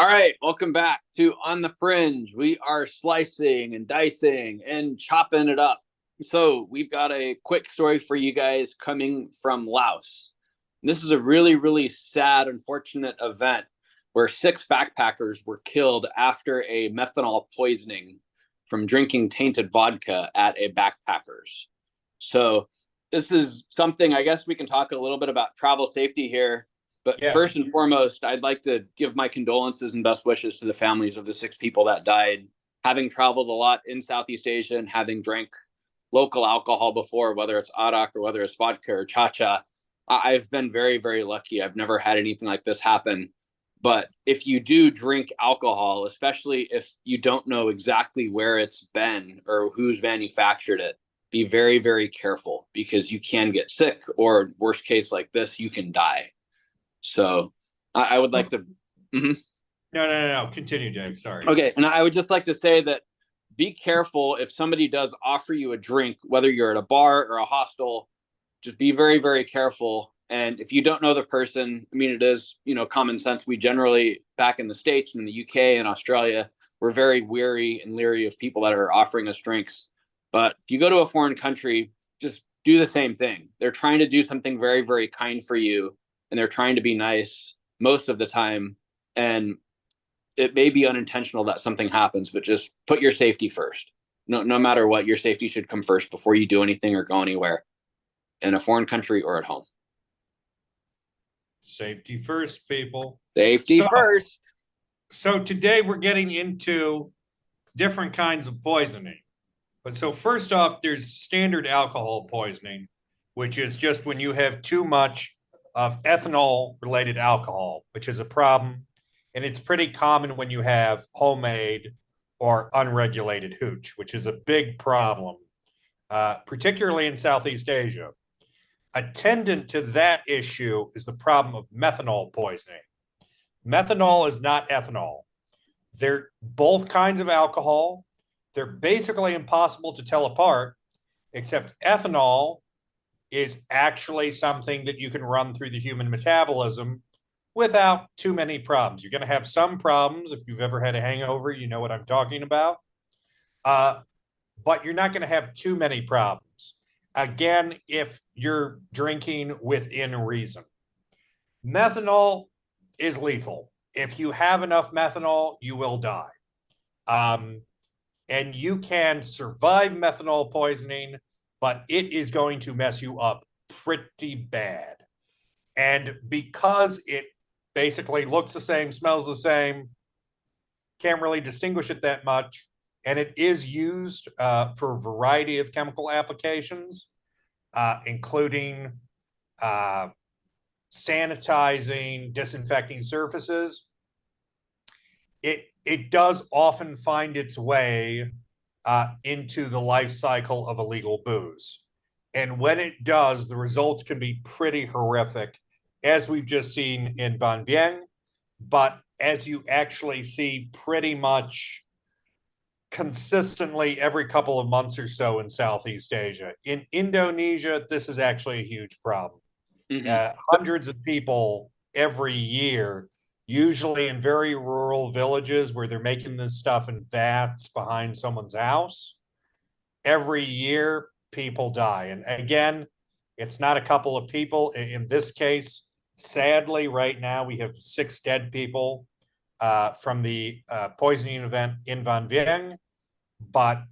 All right, welcome back to On the Fringe. We are slicing and dicing and chopping it up. So, we've got a quick story for you guys coming from Laos. This is a really, really sad, unfortunate event where six backpackers were killed after a methanol poisoning from drinking tainted vodka at a backpackers. So, this is something I guess we can talk a little bit about travel safety here. But Yeah. first and foremost, I'd like to give my condolences and best wishes to the families of the six people that died. Having traveled a lot in Southeast Asia and having drank local alcohol before, whether it's arak or whether it's vodka or cha-cha, I've been very, very lucky. I've never had anything like this happen. But if you do drink alcohol, especially if you don't know exactly where it's been or who's manufactured it, be very, very careful because you can get sick, or worst case like this, you can die. So I would like to. Mhm. No. Continue, Dave. Sorry. Okay. And I would just like to say that be careful if somebody does offer you a drink, whether you're at a bar or a hostel, just be very, very careful. And if you don't know the person, I mean, it is, common sense. We generally, back in the States and in the UK and Australia, we're very weary and leery of people that are offering us drinks. But if you go to a foreign country, just do the same thing. They're trying to do something very, very kind for you, and they're trying to be nice most of the time. And it may be unintentional that something happens, but just put your safety first. No matter what, your safety should come first before you do anything or go anywhere in a foreign country or at home. Safety first, people. Safety first. So today we're getting into different kinds of poisoning. But so first off, there's standard alcohol poisoning, which is just when you have too much of ethanol related alcohol, which is a problem. And it's pretty common when you have homemade or unregulated hooch, which is a big problem, particularly in Southeast Asia. Attendant to that issue is the problem of methanol poisoning. Methanol is not ethanol. They're both kinds of alcohol. They're basically impossible to tell apart, except ethanol is actually something that you can run through the human metabolism without too many problems. You're going to have some problems. If you've ever had a hangover, you know what I'm talking about. But you're not going to have too many problems. Again, if you're drinking within reason. Methanol is lethal. If you have enough methanol, you will die. And you can survive methanol poisoning, but it is going to mess you up pretty bad. And because it basically looks the same, smells the same, can't really distinguish it that much, and it is used for a variety of chemical applications, including sanitizing, disinfecting surfaces. It does often find its way into the life cycle of illegal booze. And when it does, the results can be pretty horrific, as we've just seen in Vang Vieng, but as you actually see pretty much consistently every couple of months or so in Southeast Asia. In Indonesia, this is actually a huge problem. Hundreds of people every year, usually in very rural villages where they're making this stuff in vats behind someone's house. Every year, people die. And again, it's not a couple of people. In this case, sadly, right now, we have 6 dead people from the poisoning event in Vang Vieng. But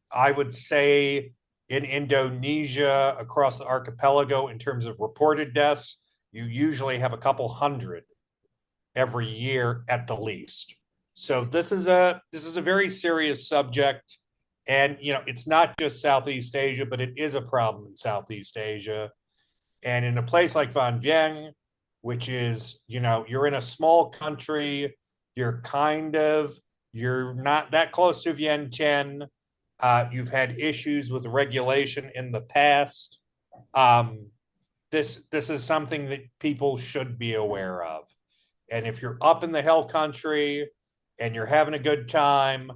I would say in Indonesia, across the archipelago, in terms of reported deaths, you usually have a couple hundred every year at the least. So this is a very serious subject. And, it's not just Southeast Asia, but it is a problem in Southeast Asia. And in a place like Vang Vieng, which is, you're in a small country, you're not that close to Vientiane. You've had issues with regulation in the past. This is something that people should be aware of. And if you're up in the hill country and you're having a good time,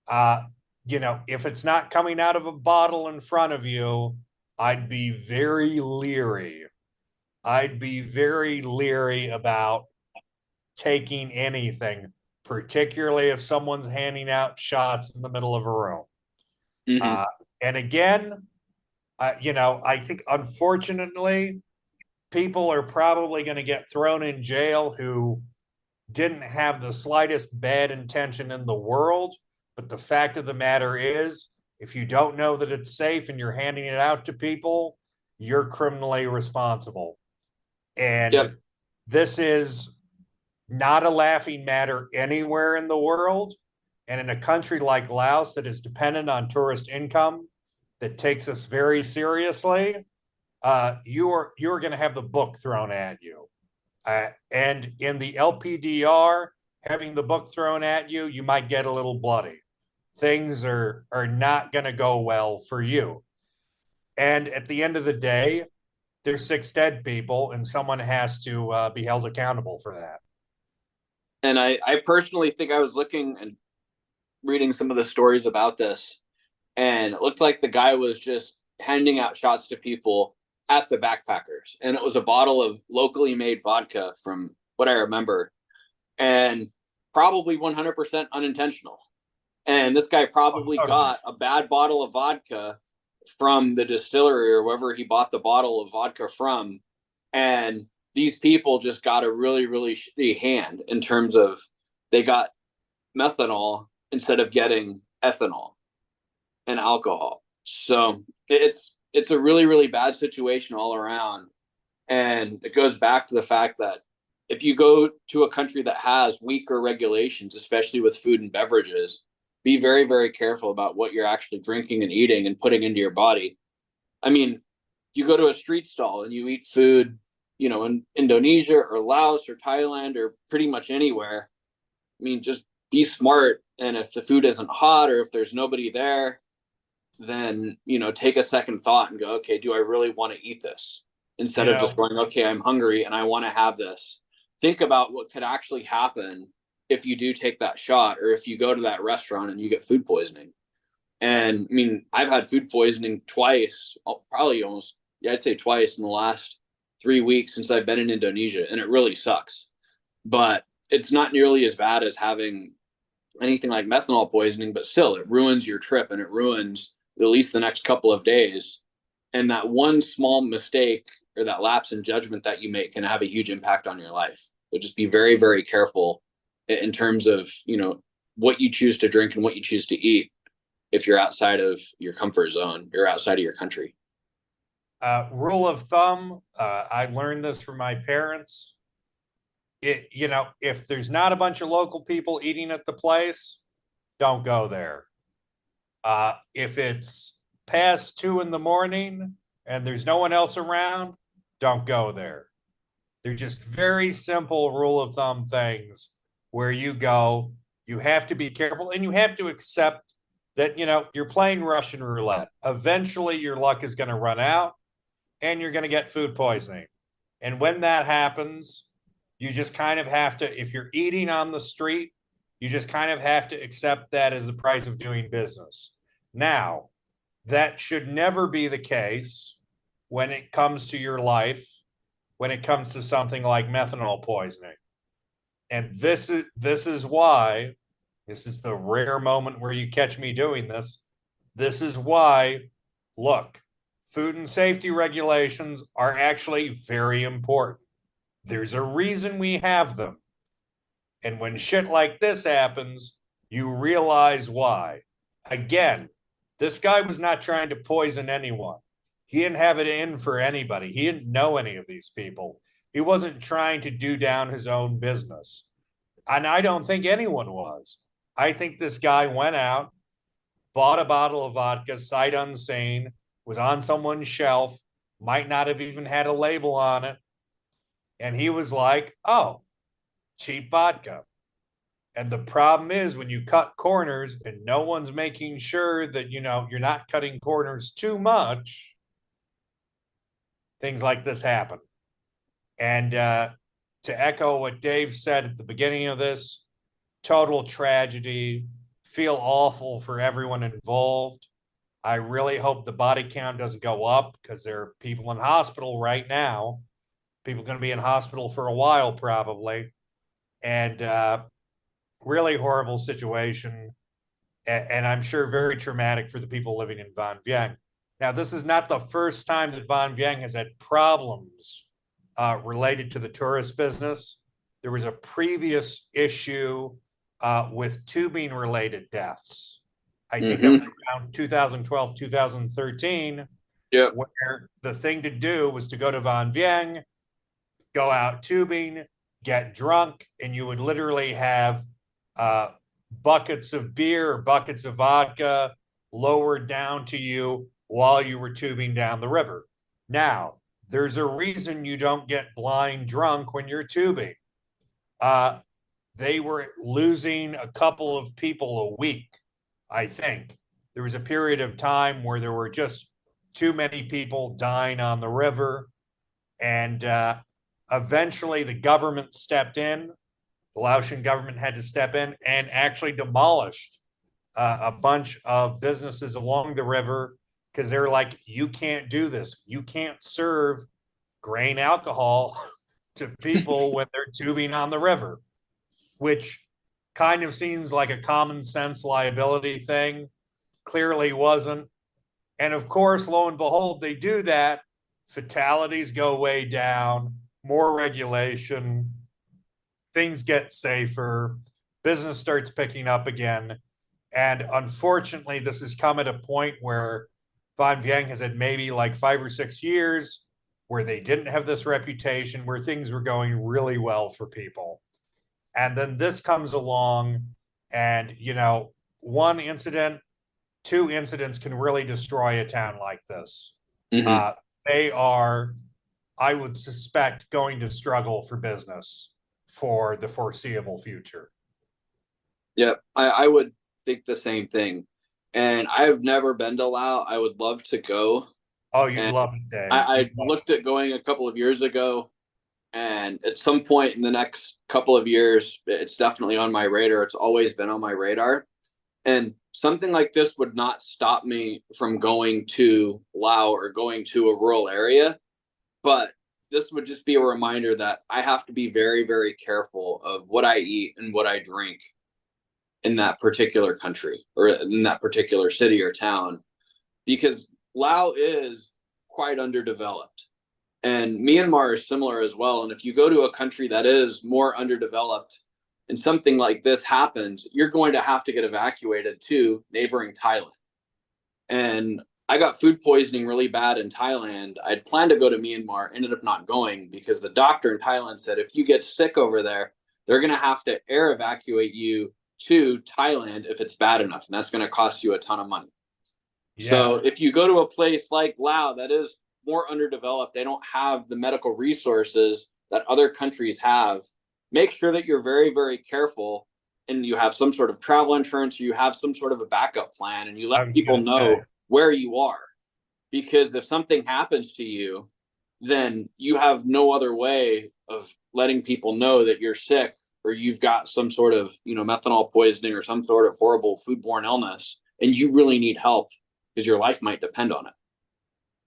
if it's not coming out of a bottle in front of you, I'd be very leery. I'd be very leery about taking anything, particularly if someone's handing out shots in the middle of a room. Mm-hmm. And again, I think unfortunately, people are probably going to get thrown in jail who didn't have the slightest bad intention in the world. But the fact of the matter is, if you don't know that it's safe and you're handing it out to people, you're criminally responsible. And Yep. this is not a laughing matter anywhere in the world. And in a country like Laos that is dependent on tourist income, that takes us very seriously, you're going to have the book thrown at you. And in the LPDR, having the book thrown at you, you might get a little bloody. Things are not going to go well for you. And at the end of the day, there's 6 dead people, and someone has to be held accountable for that. And I personally think I was looking and reading some of the stories about this, and it looked like the guy was just handing out shots to people at the backpackers. And it was a bottle of locally made vodka from what I remember, and probably 100% unintentional. And this guy probably got a bad bottle of vodka from the distillery or wherever he bought the bottle of vodka from. And these people just got a really, really shitty hand in terms of they got methanol instead of getting ethanol and alcohol. So it's a really, really bad situation all around. And it goes back to the fact that if you go to a country that has weaker regulations, especially with food and beverages, be very, very careful about what you're actually drinking and eating and putting into your body. I mean, you go to a street stall and you eat food, in Indonesia or Laos or Thailand or pretty much anywhere. I mean, just be smart. And if the food isn't hot or if there's nobody there, then, take a second thought and go, okay, do I really want to eat this? Instead of just going, okay, I'm hungry and I want to have this. Think about what could actually happen if you do take that shot, or if you go to that restaurant and you get food poisoning. And I mean, I've had food poisoning twice, probably almost, I'd say twice in the last 3 weeks since I've been in Indonesia. And it really sucks, but it's not nearly as bad as having anything like methanol poisoning, but still it ruins your trip and it ruins at least the next couple of days. And that one small mistake or that lapse in judgment that you make can have a huge impact on your life. So just be very, very careful in terms of, what you choose to drink and what you choose to eat if you're outside of your comfort zone, you're outside of your country. Rule of thumb, I learned this from my parents. If there's not a bunch of local people eating at the place, don't go there. If it's past 2 a.m. and there's no one else around, don't go there. They're just very simple rule of thumb things where you go, you have to be careful and you have to accept that, you're playing Russian roulette. Eventually your luck is going to run out and you're going to get food poisoning. And when that happens, you just kind of have to, if you're eating on the street, you just kind of have to accept that as the price of doing business. Now, that should never be the case when it comes to your life, when it comes to something like methanol poisoning. And this is why, this is the rare moment where you catch me doing this. This is why, look, food and safety regulations are actually very important. There's a reason we have them. And when shit like this happens, you realize why. Again, this guy was not trying to poison anyone. He didn't have it in for anybody. He didn't know any of these people. He wasn't trying to do down his own business. And I don't think anyone was. I think this guy went out, bought a bottle of vodka, sight unseen, was on someone's shelf, might not have even had a label on it. And he was like, oh, cheap vodka. And the problem is when you cut corners and no one's making sure that, you're not cutting corners too much, things like this happen. And to echo what Dave said at the beginning of this, total tragedy, feel awful for everyone involved. I really hope the body count doesn't go up because there are people in hospital right now. People are going to be in hospital for a while probably. and really horrible situation. And I'm sure very traumatic for the people living in Vang Vieng. Now, this is not the first time that Vang Vieng has had problems related to the tourist business. There was a previous issue with tubing related deaths. I think that was around 2012, 2013, Yep. where the thing to do was to go to Vang Vieng, go out tubing, get drunk, and you would literally have buckets of beer or buckets of vodka lowered down to you while you were tubing down the river. Now, there's a reason you don't get blind drunk when you're tubing. They were losing a couple of people a week, I think. There was a period of time where there were just too many people dying on the river. And eventually the government stepped in. The Laotian government had to step in and actually demolished a bunch of businesses along the river because they're like, you can't do this. You can't serve grain alcohol to people when they're tubing on the river, which kind of seems like a common sense liability thing. Clearly wasn't. And of course, lo and behold, they do that. Fatalities go way down, more regulation, things get safer, business starts picking up again. And unfortunately, this has come at a point where Vang Vieng has had maybe like 5 or 6 years where they didn't have this reputation, where things were going really well for people. And then this comes along, and, you know, one incident, 2 incidents can really destroy a town like this. They are, I would suspect, going to struggle for business for the foreseeable future. Yep, I would think the same thing. And I've never been to Laos. I would love to go. Oh, you'd love it, Dave. I looked at going a couple of years ago, and at some point in the next couple of years, it's definitely on my radar. It's always been on my radar. And something like this would not stop me from going to Laos or going to a rural area. But this would just be a reminder that I have to be very, very careful of what I eat and what I drink in that particular country or in that particular city or town, because Laos is quite underdeveloped. And Myanmar is similar as well. And if you go to a country that is more underdeveloped and something like this happens, you're going to have to get evacuated to neighboring Thailand. And I got food poisoning really bad in Thailand. I'd planned to go to Myanmar, ended up not going because the doctor in Thailand said, if you get sick over there, they're going to have to air evacuate you to Thailand if it's bad enough. And that's going to cost you a ton of money. Yeah. So if you go to a place like Laos that is more underdeveloped, they don't have the medical resources that other countries have, make sure that you're very, very careful and you have some sort of travel insurance, or you have some sort of a backup plan, and you let people know where you are. Because if something happens to you, then you have no other way of letting people know that you're sick or you've got some sort of, methanol poisoning or some sort of horrible foodborne illness, and you really need help because your life might depend on it.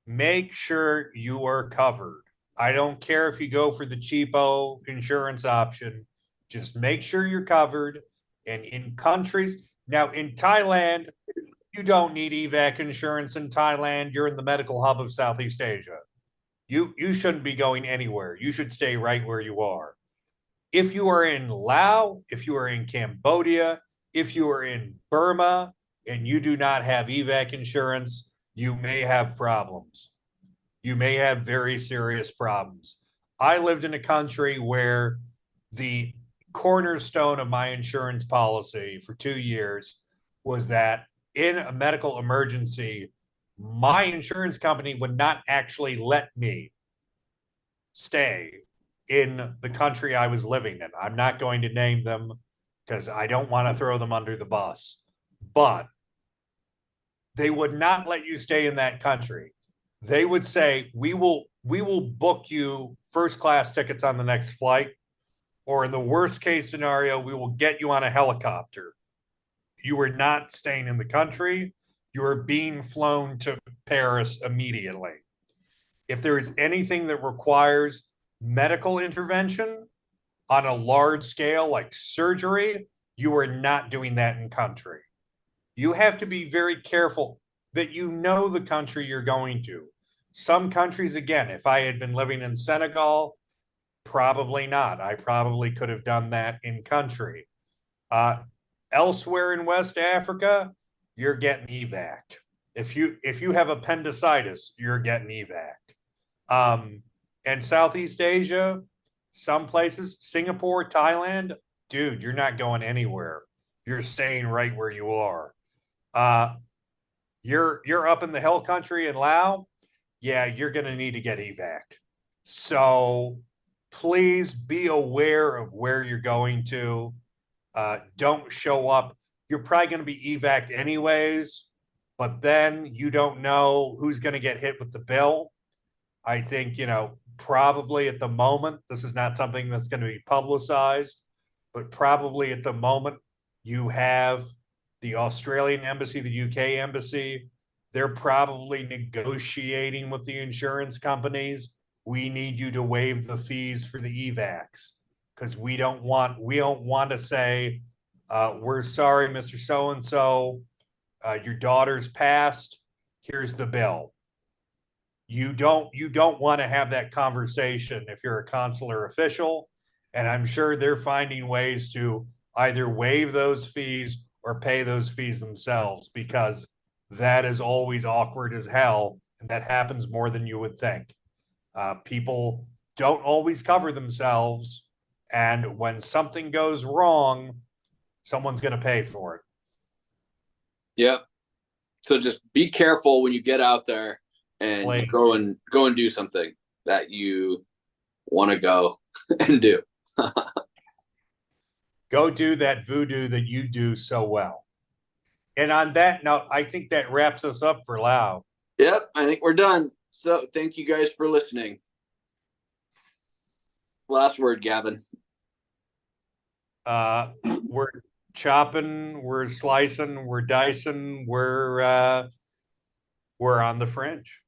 Make sure you are covered. I don't care if you go for the cheapo insurance option. Just make sure you're covered. And in countries, now in Thailand, you don't need evac insurance in Thailand. You're in the medical hub of Southeast Asia. You shouldn't be going anywhere. You should stay right where you are. If you are in Laos, if you are in Cambodia, if you are in Burma, and you do not have evac insurance, you may have problems. You may have very serious problems. I lived in a country where the cornerstone of my insurance policy for 2 years was that in a medical emergency, my insurance company would not actually let me stay in the country I was living in. I'm not going to name them because I don't want to throw them under the bus, but they would not let you stay in that country. They would say, we will book you first class tickets on the next flight, or in the worst case scenario, we will get you on a helicopter. You are not staying in the country. You are being flown to Paris immediately. If there is anything that requires medical intervention, on a large scale, like surgery, you are not doing that in country. You have to be very careful that you know the country you're going to. Some countries, again, if I had been living in Senegal, probably not. I probably could have done that in country. Uh, Elsewhere in West Africa, you're getting evac. If you have appendicitis, you're getting evac. And Southeast Asia, some places, Singapore, Thailand, dude, you're not going anywhere. You're staying right where you are. Uh, you're up in the hill country in Laos, yeah, you're going to need to get evac. So please be aware of where you're going to. Don't show up. You're probably going to be evac anyways, but then you don't know who's going to get hit with the bill. I think, probably at the moment, this is not something that's going to be publicized, but probably at the moment, you have the Australian embassy, the UK embassy. They're probably negotiating with the insurance companies. We need you to waive the fees for the evacs because we don't want to say, we're sorry, Mr. So and so, your daughter's passed. Here's the bill. You don't want to have that conversation if you're a consular official, and I'm sure they're finding ways to either waive those fees or pay those fees themselves, because that is always awkward as hell, and that happens more than you would think. People don't always cover themselves, and when something goes wrong, someone's going to pay for it. Yep. So just be careful when you get out there and Please. go and do something that you want to go and do. Go do that voodoo that you do so well. And on that note, I think that wraps us up for Lao. Yep, I think we're done. So thank you guys for listening. Last word, Gavin. We're chopping, we're slicing, we're dicing, we're on the fringe.